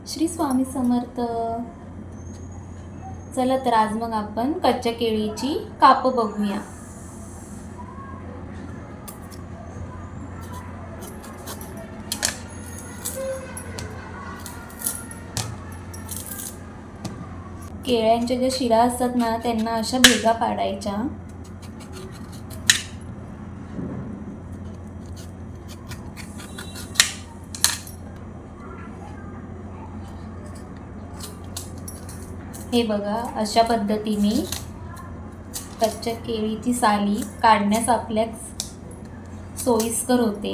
श्री स्वामी समर्थ। चला तर आज मग आपण कच्च्या केळीची कापं बघूया। केळ्यांच्या ज्या शिरा असतात ना त्यांना अशा भेगा पाडायच्या। हे बघा, अशा पद्धतीने कच्च्या केळीची साली काढण्यास आपल्यास सोयीस्कर होते।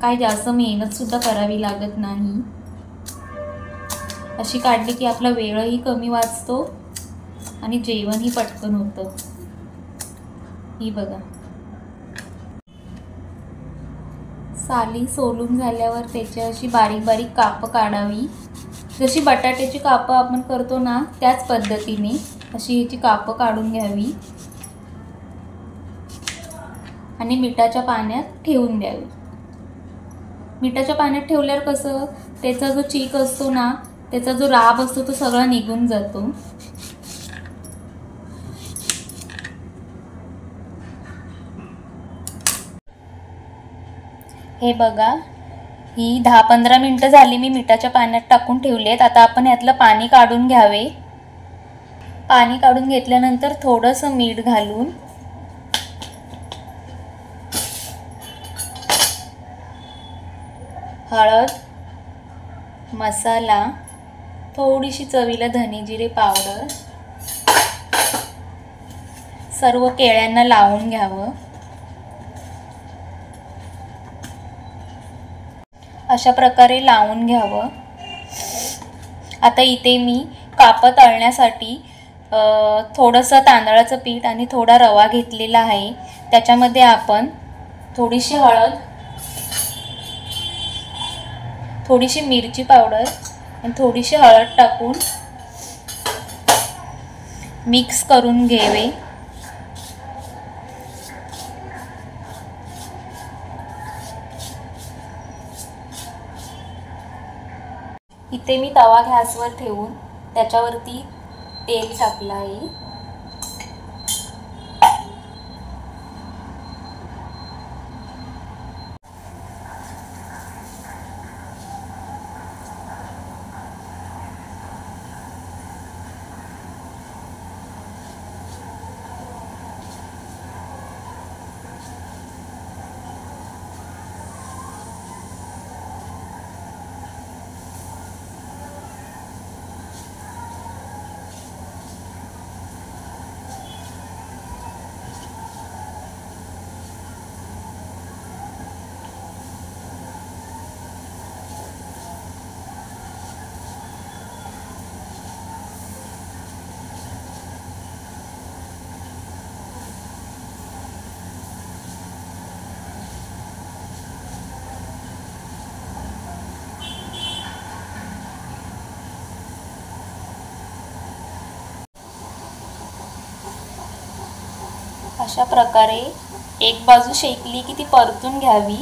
काय जास्त मेहनत सुद्धा करावी लागत नाही। अशी काढली की आपला वेळही कमी वाचतो आणि जेवणही पटकन होतं। ही बघा, साली सोलून झाल्यावर त्याची अशी बारीक बारीक कापं काढावी। जशी बटाट्याची कापं आपण करतो ना त्याच पद्धतीने अशी याची कापं काढून घ्यावी आणि मिठाच्या पाण्यात ठेवून द्यावी। मिठाच्या पाण्यात ठेवल्यावर कसं त्याचा जो चीक असतो ना, त्याचा जो राब असतो तो सगळा निघून जातो। हे बघा, ही 10-15 मिनिटं झाली मी मिठाच्या पाण्यात टाकून ठेवलेत। आता आपण यातलं पाणी काढून घ्यावे। पाणी काढून घेतल्यानंतर थोडंसं मीठ घालून हळद, मसाला, थोडीशी चवीला धने जिरे पावडर सर्व केळ्यांना लावून घ्यावं। अशा प्रकारे लावून घ्यावं। आता इथे मी कापं तळण्यासाठी थोडंसं तांदळाचं पीठ आणि थोडा रवा घेतलेला आहे। त्याच्यामध्ये आपण थोडीशी हळद, थोडीशी मिरची पावडर आणि थोडीशी हळद टाकून मिक्स करून घ्यावे। इथे मी तवा गॅसवर ठेवून त्याच्यावरती तेल टाकलं आहे। अशा प्रकारे एक बाजू शेकली की ती परतून घ्यावी।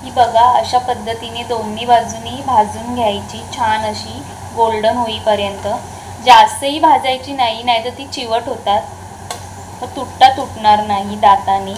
ही बघा, अशा पद्धतीने दोन्ही बाजूनी भाजून घ्यायची छान अशी गोल्डन होईपर्यंत। जास्तही भाजायची नाही, नाहीतर ती चिवट होतात, तर तुटणार नाही दाताने।